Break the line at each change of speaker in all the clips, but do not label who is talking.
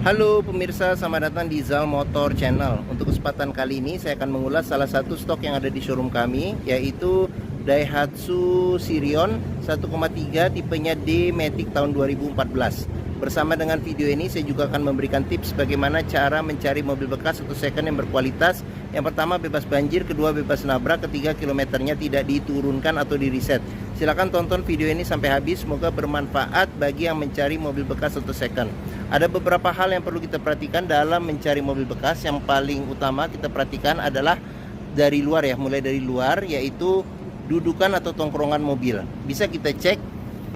Halo pemirsa, selamat datang di Zal Motor Channel. Untuk kesempatan kali ini saya akan mengulas salah satu stok yang ada di showroom kami, yaitu Daihatsu Sirion 1,3 tipenya D-Matic tahun 2014. Bersama dengan video ini saya juga akan memberikan tips bagaimana cara mencari mobil bekas atau second yang berkualitas. Yang pertama bebas banjir, kedua bebas nabrak, ketiga kilometernya tidak diturunkan atau di reset. Silahkan tonton video ini sampai habis, semoga bermanfaat bagi yang mencari mobil bekas atau second. Ada beberapa hal yang perlu kita perhatikan dalam mencari mobil bekas. Yang paling utama kita perhatikan adalah dari luar ya, mulai dari luar, yaitu dudukan atau tongkrongan mobil. Bisa kita cek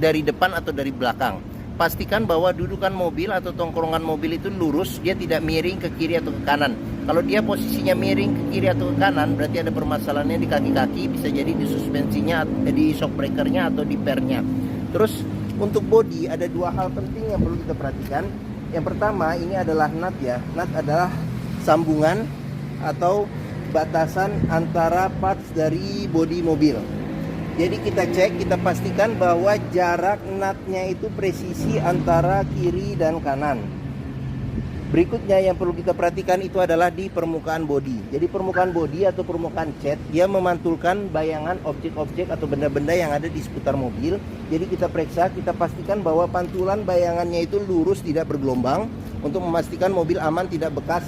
dari depan atau dari belakang. Pastikan bahwa dudukan mobil atau tongkrongan mobil itu lurus, dia tidak miring ke kiri atau ke kanan. Kalau dia posisinya miring ke kiri atau ke kanan, berarti ada permasalahannya di kaki-kaki, bisa jadi di suspensinya, di shock breakernya atau di pernya. Terus untuk bodi ada dua hal penting yang perlu kita perhatikan. Yang pertama ini adalah nut ya. Nut adalah sambungan atau batasan antara parts dari bodi mobil. Jadi kita cek, kita pastikan bahwa jarak nutnya itu presisi antara kiri dan kanan. Berikutnya yang perlu kita perhatikan itu adalah di permukaan bodi. Jadi permukaan bodi atau permukaan cat, dia memantulkan bayangan objek-objek atau benda-benda yang ada di seputar mobil. Jadi kita periksa, kita pastikan bahwa pantulan bayangannya itu lurus, tidak bergelombang, untuk memastikan mobil aman, tidak bekas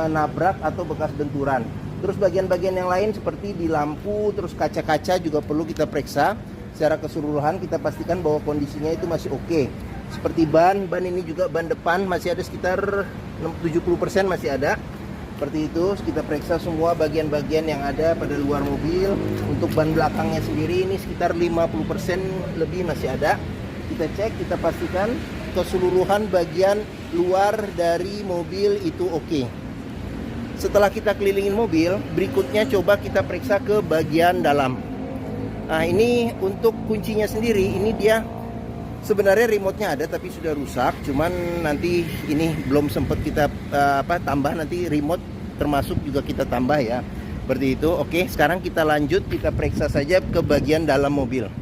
nabrak atau bekas benturan. Terus bagian-bagian yang lain seperti di lampu, terus kaca-kaca juga perlu kita periksa. Secara keseluruhan kita pastikan bahwa kondisinya itu masih oke. Seperti ban ini juga ban depan masih ada sekitar 70% masih ada. Seperti itu, kita periksa semua bagian-bagian yang ada pada luar mobil. Untuk ban belakangnya sendiri ini sekitar 50% lebih masih ada. Kita cek, kita pastikan keseluruhan bagian luar dari mobil itu oke. Setelah kita kelilingin mobil, berikutnya coba kita periksa ke bagian dalam. Nah ini untuk kuncinya sendiri, ini dia sebenarnya remote-nya ada tapi sudah rusak. Cuman nanti ini belum sempat kita tambah, nanti remote termasuk juga kita tambah ya. Seperti itu. Oke, sekarang kita lanjut, kita periksa saja ke bagian dalam mobil.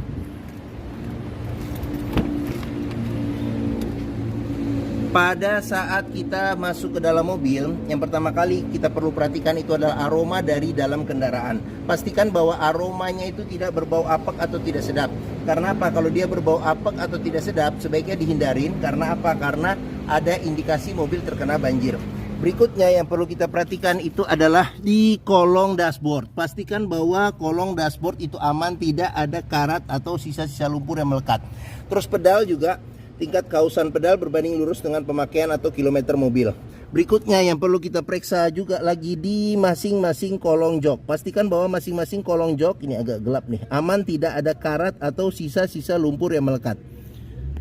Pada saat kita masuk ke dalam mobil, yang pertama kali kita perlu perhatikan itu adalah aroma dari dalam kendaraan. Pastikan bahwa aromanya itu tidak berbau apek atau tidak sedap. Karena apa? Kalau dia berbau apek atau tidak sedap, sebaiknya dihindarin. Karena apa? Karena ada indikasi mobil terkena banjir. Berikutnya yang perlu kita perhatikan itu adalah di kolong dashboard. Pastikan bahwa kolong dashboard itu aman, tidak ada karat atau sisa-sisa lumpur yang melekat. Terus pedal juga, tingkat kausan pedal berbanding lurus dengan pemakaian atau kilometer mobil. Berikutnya yang perlu kita periksa juga lagi di masing-masing kolong jok. Pastikan bahwa masing-masing kolong jok, ini agak gelap nih, aman, tidak ada karat atau sisa-sisa lumpur yang melekat.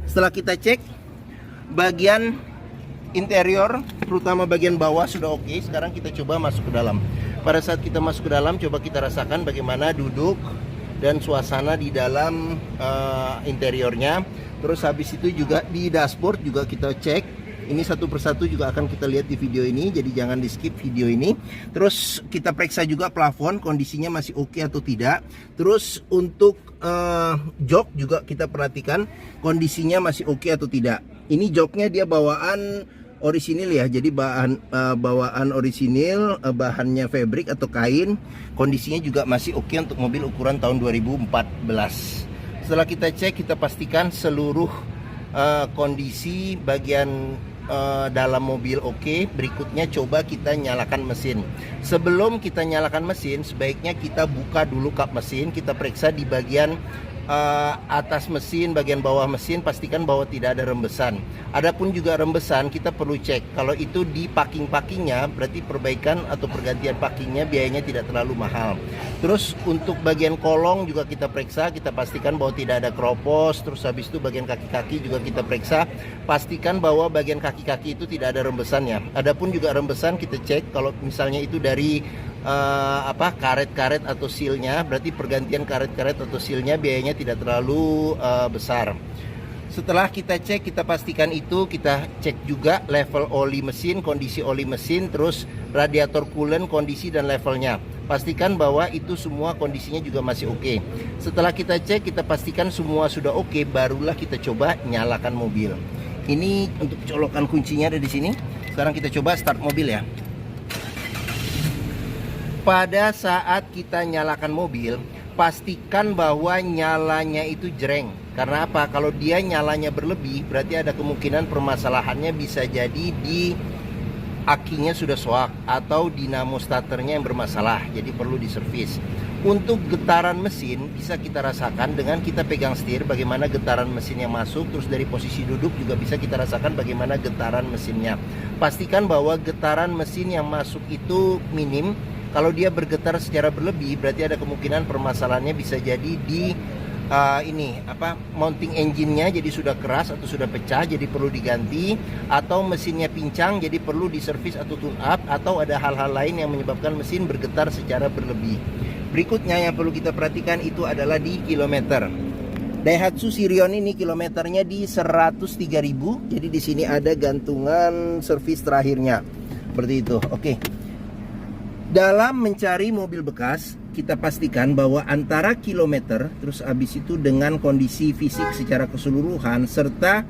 Setelah kita cek bagian interior, terutama bagian bawah sudah oke. Sekarang kita coba masuk ke dalam. Pada saat kita masuk ke dalam, coba kita rasakan bagaimana duduk dan suasana di dalam interiornya. Terus habis itu juga di dashboard juga kita cek. Ini satu persatu juga akan kita lihat di video ini, jadi jangan di skip video ini. Terus kita periksa juga plafon, kondisinya masih oke atau tidak. Terus untuk jok juga kita perhatikan kondisinya masih oke atau tidak. Ini joknya dia bawaan orisinil ya, jadi bawaan orisinil, bahannya fabric atau kain. Kondisinya juga masih oke untuk mobil ukuran tahun 2014. Setelah kita cek, kita pastikan seluruh kondisi bagian dalam mobil oke. Berikutnya coba kita nyalakan mesin. Sebelum kita nyalakan mesin, sebaiknya kita buka dulu kap mesin. Kita periksa di bagian atas mesin, bagian bawah mesin, pastikan bahwa tidak ada rembesan. Adapun juga rembesan kita perlu cek. Kalau itu di packing-packingnya, berarti perbaikan atau pergantian packingnya biayanya tidak terlalu mahal. Terus untuk bagian kolong juga kita periksa, kita pastikan bahwa tidak ada keropos. Terus habis itu bagian kaki-kaki juga kita periksa, pastikan bahwa bagian kaki-kaki itu tidak ada rembesannya. Adapun juga rembesan kita cek, kalau misalnya itu dari karet-karet atau sealnya, berarti pergantian karet-karet atau sealnya biayanya tidak terlalu besar. Setelah kita cek, kita pastikan itu, kita cek juga level oli mesin, kondisi oli mesin, terus radiator coolant, kondisi dan levelnya. Pastikan bahwa itu semua kondisinya juga masih oke. Setelah kita cek, kita pastikan semua sudah oke, barulah kita coba nyalakan mobil. Ini untuk colokan kuncinya ada di sini. Sekarang kita coba start mobil ya. Pada saat kita nyalakan mobil, pastikan bahwa nyalanya itu jreng. Karena apa? Kalau dia nyalanya berlebih, berarti ada kemungkinan permasalahannya bisa jadi di akinya sudah soak atau dinamo starternya yang bermasalah, jadi perlu diservis. Untuk getaran mesin bisa kita rasakan dengan kita pegang setir bagaimana getaran mesin yang masuk, terus dari posisi duduk juga bisa kita rasakan bagaimana getaran mesinnya. Pastikan bahwa getaran mesin yang masuk itu minim. Kalau dia bergetar secara berlebih, berarti ada kemungkinan permasalahannya bisa jadi di mounting engine-nya jadi sudah keras atau sudah pecah, jadi perlu diganti, atau mesinnya pincang jadi perlu diservis atau tune up, atau ada hal-hal lain yang menyebabkan mesin bergetar secara berlebih. Berikutnya yang perlu kita perhatikan itu adalah di kilometer. Daihatsu Sirion ini kilometernya di 103.000, jadi di sini ada gantungan servis terakhirnya. Seperti itu. Oke. Dalam mencari mobil bekas, kita pastikan bahwa antara kilometer, terus habis itu dengan kondisi fisik secara keseluruhan, serta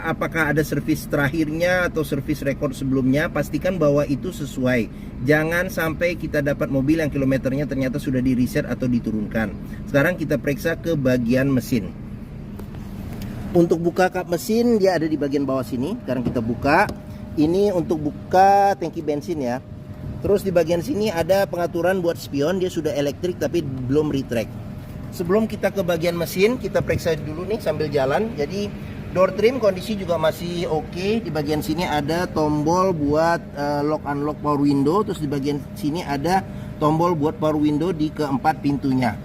apakah ada servis terakhirnya atau servis rekor sebelumnya, pastikan bahwa itu sesuai. Jangan sampai kita dapat mobil yang kilometernya ternyata sudah di reset atau diturunkan. Sekarang kita periksa ke bagian mesin. Untuk buka kap mesin, dia ada di bagian bawah sini. Sekarang kita buka. Ini untuk buka tangki bensin ya. Terus di bagian sini ada pengaturan buat spion, dia sudah elektrik tapi belum retract. Sebelum kita ke bagian mesin, kita periksa dulu nih sambil jalan. Jadi door trim kondisi juga masih oke. Di bagian sini ada tombol buat lock unlock power window. Terus di bagian sini ada tombol buat power window di keempat pintunya.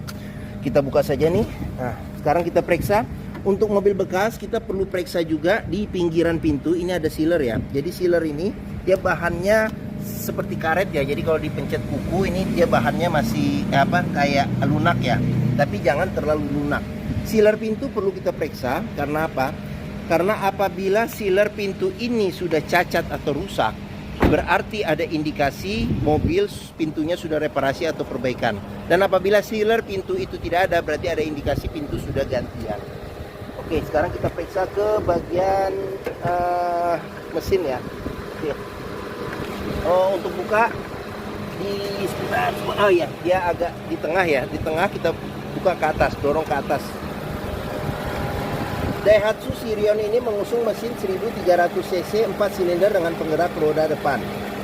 Kita buka saja nih. Nah, sekarang kita periksa. Untuk mobil bekas kita perlu periksa juga di pinggiran pintu. Ini ada sealer ya. Jadi sealer ini dia bahannya seperti karet ya, jadi kalau dipencet kuku ini dia bahannya masih kayak lunak ya, tapi jangan terlalu lunak. Sealer pintu perlu kita periksa. Karena apa? Karena apabila sealer pintu ini sudah cacat atau rusak, berarti ada indikasi mobil pintunya sudah reparasi atau perbaikan. Dan apabila sealer pintu itu tidak ada, berarti ada indikasi pintu sudah gantian. Oke, sekarang kita periksa ke bagian mesin ya. Oke. Untuk buka dia agak di tengah ya. Di tengah kita buka ke atas, dorong ke atas. Daihatsu Sirion ini mengusung mesin 1300 cc 4 silinder dengan penggerak roda depan.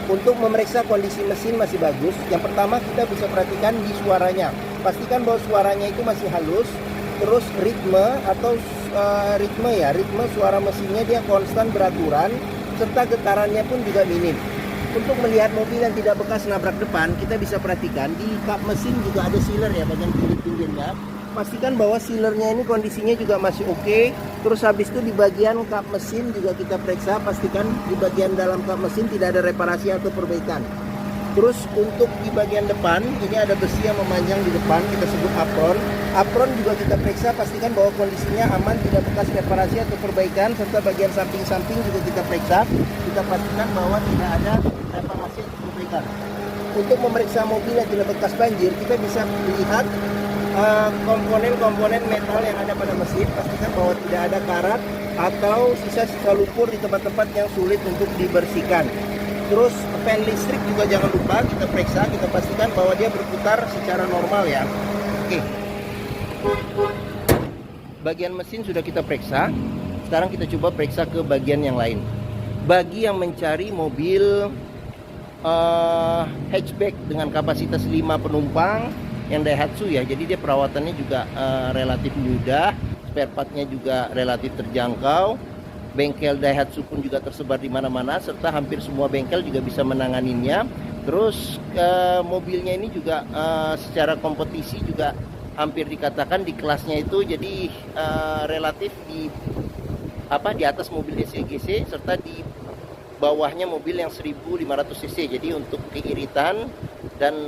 Untuk memeriksa kondisi mesin masih bagus, yang pertama kita bisa perhatikan di suaranya. Pastikan bahwa suaranya itu masih halus. Terus ritme suara mesinnya dia konstan beraturan, serta getarannya pun juga minim. Untuk melihat mobil yang tidak bekas nabrak depan, kita bisa perhatikan di kap mesin juga ada sealer ya, bagian pinggir-pinggirnya. Pastikan bahwa sealernya ini kondisinya juga masih oke. Terus habis itu di bagian kap mesin juga kita periksa, pastikan di bagian dalam kap mesin tidak ada reparasi atau perbaikan. Terus untuk di bagian depan, ini ada besi yang memanjang di depan, kita sebut apron. Apron juga kita periksa, pastikan bahwa kondisinya aman, tidak bekas reparasi atau perbaikan. Serta bagian samping-samping juga kita periksa, kita pastikan bahwa tidak ada reparasi atau perbaikan. Untuk memeriksa mobil yang tidak bekas banjir, kita bisa melihat komponen-komponen metal yang ada pada mesin. Pastikan bahwa tidak ada karat atau sisa-sisa lumpur di tempat-tempat yang sulit untuk dibersihkan. Terus fan listrik juga jangan lupa kita periksa, kita pastikan bahwa dia berputar secara normal ya. Oke. Bagian mesin sudah kita periksa. Sekarang kita coba periksa ke bagian yang lain. Bagi yang mencari mobil hatchback dengan kapasitas 5 penumpang yang Daihatsu ya, jadi dia perawatannya juga relatif mudah, spare partnya juga relatif terjangkau. Bengkel Daihatsu pun juga tersebar di mana-mana, serta hampir semua bengkel juga bisa menanganinya. Terus mobilnya ini juga secara kompetisi juga hampir dikatakan di kelasnya itu, jadi relatif di atas mobil SEGC, serta di bawahnya mobil yang 1500 cc. Jadi untuk keiritan dan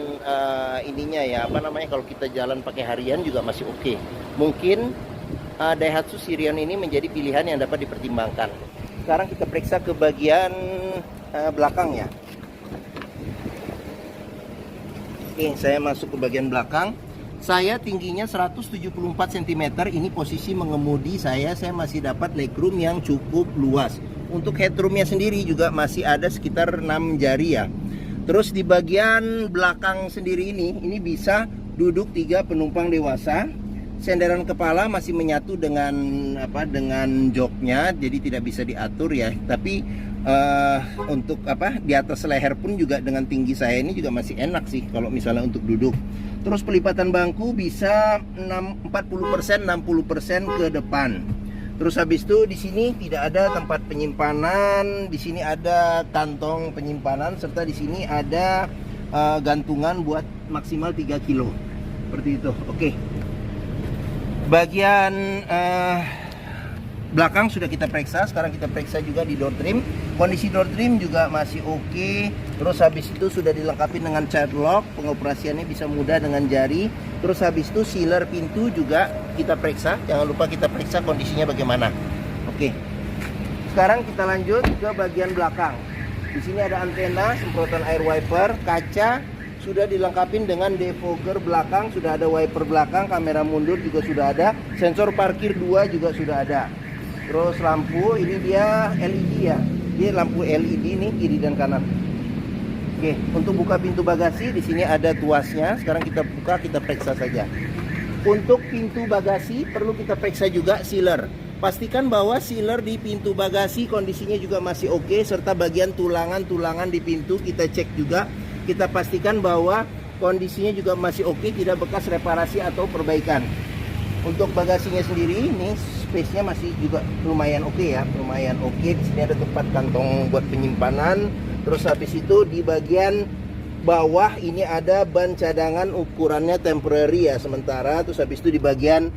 ininya ya kalau kita jalan pakai harian juga masih oke. Mungkin Daihatsu Sirion ini menjadi pilihan yang dapat dipertimbangkan. Sekarang kita periksa ke bagian belakang ya. Oke, saya masuk ke bagian belakang. Saya tingginya 174 cm. Ini posisi mengemudi saya masih dapat legroom yang cukup luas. Untuk headroomnya sendiri juga masih ada sekitar 6 jari ya. Terus di bagian belakang sendiri ini bisa duduk 3 penumpang dewasa. Senderan kepala masih menyatu dengan dengan joknya, jadi tidak bisa diatur ya. Tapi untuk di atas leher pun juga dengan tinggi saya ini juga masih enak sih kalau misalnya untuk duduk. Terus pelipatan bangku bisa 40% 60% ke depan. Terus habis itu di sini tidak ada tempat penyimpanan, di sini ada kantong penyimpanan, serta di sini ada gantungan buat maksimal 3 kilo. Seperti itu. Oke. Bagian belakang sudah kita periksa. Sekarang kita periksa juga di door trim. Kondisi door trim juga masih oke. Terus habis itu sudah dilengkapi dengan child lock. Pengoperasiannya bisa mudah dengan jari. Terus habis itu sealer pintu juga kita periksa. Jangan lupa kita periksa kondisinya bagaimana. Oke. Sekarang kita lanjut ke bagian belakang. Di sini ada antena, semprotan air wiper, kaca sudah dilengkapi dengan defogger belakang, sudah ada wiper belakang, kamera mundur juga sudah ada, sensor parkir 2 juga sudah ada. Terus lampu ini dia LED ya, dia lampu LED nih kiri dan kanan. Oke, untuk buka pintu bagasi di sini ada tuasnya. Sekarang kita buka, kita periksa saja. Untuk pintu bagasi perlu kita periksa juga sealer. Pastikan bahwa sealer di pintu bagasi kondisinya juga masih oke, serta bagian tulangan-tulangan di pintu kita cek juga. Kita pastikan bahwa kondisinya juga masih oke, tidak bekas reparasi atau perbaikan. Untuk bagasinya sendiri ini space-nya masih juga lumayan oke ya, lumayan oke. Di sini ada tempat kantong buat penyimpanan. Terus habis itu di bagian bawah ini ada ban cadangan, ukurannya temporary ya, sementara. Terus habis itu di bagian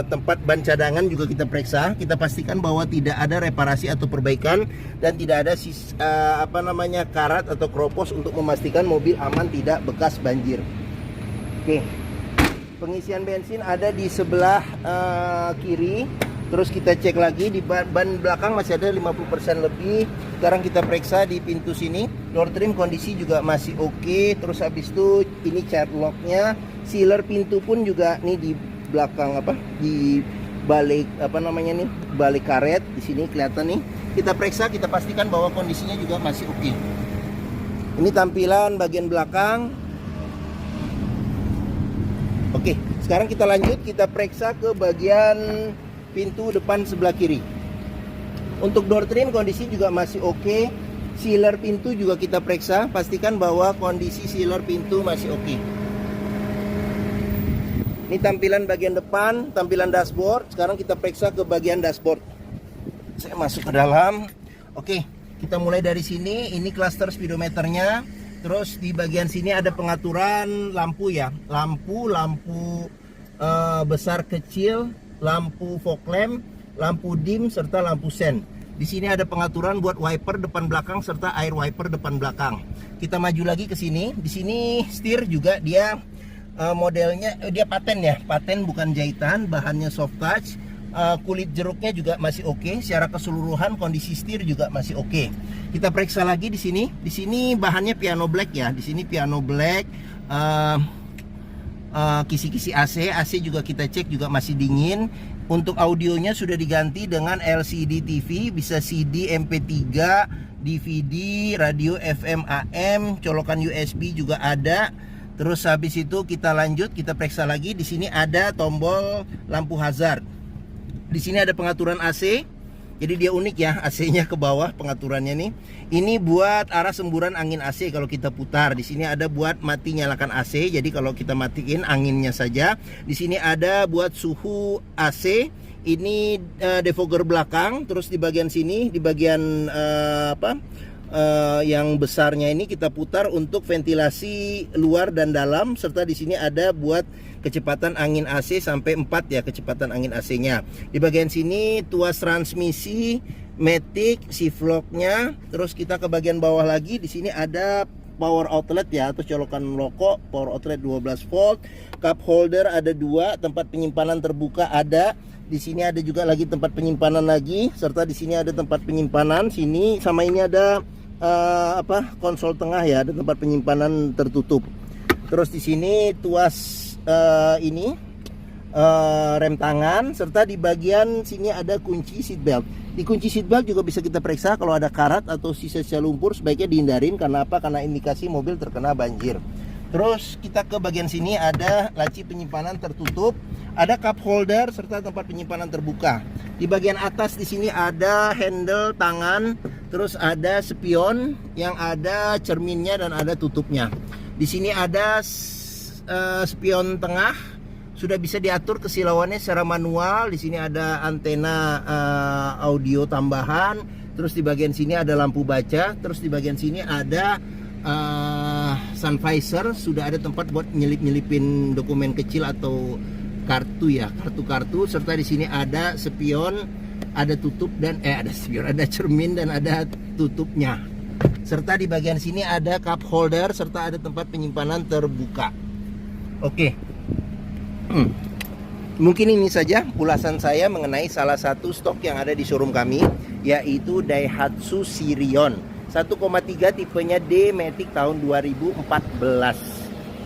tempat ban cadangan juga kita periksa. Kita pastikan bahwa tidak ada reparasi atau perbaikan dan tidak ada karat atau kropos, untuk memastikan mobil aman tidak bekas banjir. Oke. Pengisian bensin ada di sebelah kiri. Terus kita cek lagi di ban belakang masih ada 50% lebih. Sekarang kita periksa di pintu sini. Door trim kondisi juga masih oke. Terus habis itu ini child locknya, sealer pintu pun juga nih di belakang di balik balik karet di sini kelihatan nih. Kita periksa, kita pastikan bahwa kondisinya juga masih oke. Ini tampilan bagian belakang. Oke, sekarang kita lanjut, kita periksa ke bagian pintu depan sebelah kiri. Untuk door trim kondisi juga masih oke. Sealer pintu juga kita periksa, pastikan bahwa kondisi sealer pintu masih oke. Ini tampilan bagian depan, tampilan dashboard. Sekarang kita periksa ke bagian dashboard. Saya masuk ke dalam. Oke, kita mulai dari sini. Ini cluster speedometernya. Terus di bagian sini ada pengaturan lampu ya. Lampu besar kecil, lampu fog lamp, lampu dim, serta lampu sen. Di sini ada pengaturan buat wiper depan belakang serta air wiper depan belakang. Kita maju lagi ke sini. Di sini setir juga dia modelnya dia paten ya, paten bukan jahitan, bahannya soft touch. Kulit jeruknya juga masih oke. Secara keseluruhan kondisi setir juga masih oke. Kita periksa lagi di sini. Di sini bahannya piano black ya. Di sini piano black. Kisi-kisi AC juga kita cek juga masih dingin. Untuk audionya sudah diganti dengan LCD TV, bisa CD, MP3, DVD, radio FM AM, colokan USB juga ada. Terus habis itu kita lanjut, kita periksa lagi. Di sini ada tombol lampu hazard. Di sini ada pengaturan AC. Jadi dia unik ya, AC-nya ke bawah pengaturannya nih. Ini buat arah semburan angin AC kalau kita putar. Di sini ada buat mati nyalakan AC. Jadi kalau kita matiin anginnya saja. Di sini ada buat suhu AC. Ini defogger belakang. Terus di bagian sini, di bagian yang besarnya ini kita putar untuk ventilasi luar dan dalam, serta di sini ada buat kecepatan angin AC sampai 4 ya, kecepatan angin AC-nya. Di bagian sini tuas transmisi, matic, shift lock-nya. Terus kita ke bagian bawah lagi, di sini ada power outlet ya, atau colokan rokok, power outlet 12 volt, cup holder ada 2, tempat penyimpanan terbuka ada. Di sini ada juga lagi tempat penyimpanan lagi, serta di sini ada tempat penyimpanan sini, sama ini ada konsol tengah ya, ada tempat penyimpanan tertutup. Terus di sini tuas ini rem tangan, serta di bagian sini ada kunci seat belt. Di kunci seat belt juga bisa kita periksa kalau ada karat atau sisa-sisa lumpur, sebaiknya dihindarin. Karena apa? Karena indikasi mobil terkena banjir. Terus kita ke bagian sini ada laci penyimpanan tertutup, ada cup holder serta tempat penyimpanan terbuka. Di bagian atas di sini ada handle tangan, terus ada spion yang ada cerminnya dan ada tutupnya. Di sini ada spion tengah, sudah bisa diatur kesilauannya secara manual. Di sini ada antena audio tambahan. Terus di bagian sini ada lampu baca. Terus di bagian sini ada sun visor, sudah ada tempat buat nyelip-nyelipin dokumen kecil atau kartu ya, kartu-kartu. Serta di sini ada spion, ada tutup dan ada spion, ada cermin dan ada tutupnya. Serta di bagian sini ada cup holder serta ada tempat penyimpanan terbuka. Oke. Mungkin ini saja ulasan saya mengenai salah satu stok yang ada di showroom kami, yaitu Daihatsu Sirion 1,3 tipenya D-Matic tahun 2014.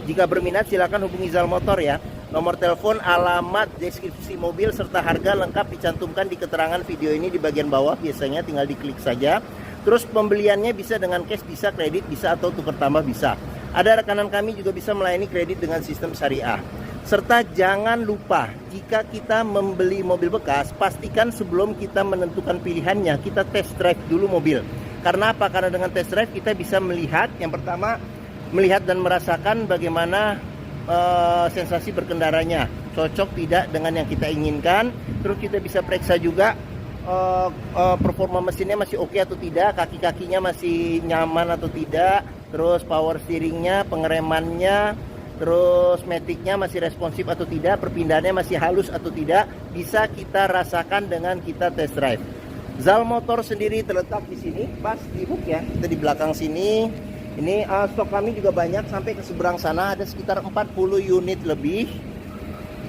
Jika berminat silakan hubungi Zal Motor ya. Nomor telepon, alamat, deskripsi mobil serta harga lengkap dicantumkan di keterangan video ini di bagian bawah. Biasanya tinggal diklik saja. Terus pembeliannya bisa dengan cash, bisa kredit, bisa atau tukar tambah bisa. Ada rekanan kami juga bisa melayani kredit dengan sistem syariah. Serta jangan lupa, jika kita membeli mobil bekas, pastikan sebelum kita menentukan pilihannya, kita test drive dulu mobil. Karena apa? Karena dengan test drive kita bisa melihat, yang pertama melihat dan merasakan bagaimana sensasi berkendaranya, cocok tidak dengan yang kita inginkan. Terus kita bisa periksa juga performa mesinnya masih oke atau tidak, kaki-kakinya masih nyaman atau tidak, terus power steeringnya, pengeremannya, terus maticnya masih responsif atau tidak, perpindahannya masih halus atau tidak, bisa kita rasakan dengan kita test drive. Zal Motor sendiri terletak di sini, pas di hook ya, kita di belakang sini. Ini stok kami juga banyak, sampai ke seberang sana ada sekitar 40 unit lebih.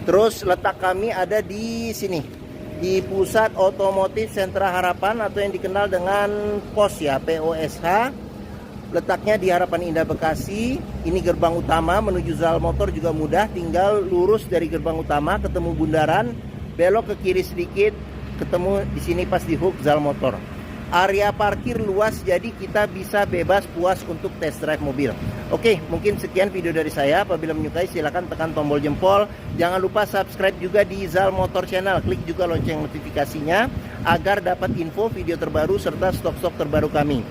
Terus letak kami ada di sini, di Pusat Otomotif Sentra Harapan atau yang dikenal dengan POS ya, POSH. Letaknya di Harapan Indah Bekasi. Ini gerbang utama menuju Zal Motor juga mudah, tinggal lurus dari gerbang utama ketemu bundaran, belok ke kiri sedikit, ketemu di sini pas di hook Zal Motor. Area parkir luas, jadi kita bisa bebas puas untuk test drive mobil. Oke, mungkin sekian video dari saya. Apabila menyukai silahkan tekan tombol jempol. Jangan lupa subscribe juga di Zal Motor Channel. Klik juga lonceng notifikasinya agar dapat info video terbaru serta stok-stok terbaru kami.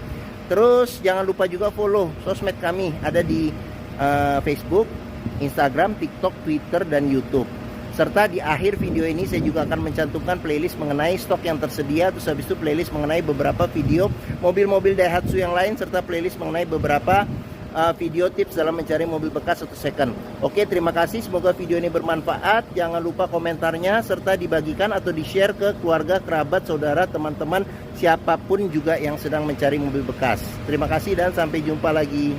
Terus jangan lupa juga follow sosmed kami, ada di Facebook, Instagram, TikTok, Twitter, dan YouTube. Serta di akhir video ini saya juga akan mencantumkan playlist mengenai stok yang tersedia. Terus habis itu playlist mengenai beberapa video mobil-mobil Daihatsu yang lain, serta playlist mengenai beberapa video tips dalam mencari mobil bekas atau second. Oke, terima kasih, semoga video ini bermanfaat. Jangan lupa komentarnya serta dibagikan atau di-share ke keluarga, kerabat, saudara, teman-teman, siapapun juga yang sedang mencari mobil bekas. Terima kasih dan sampai jumpa lagi.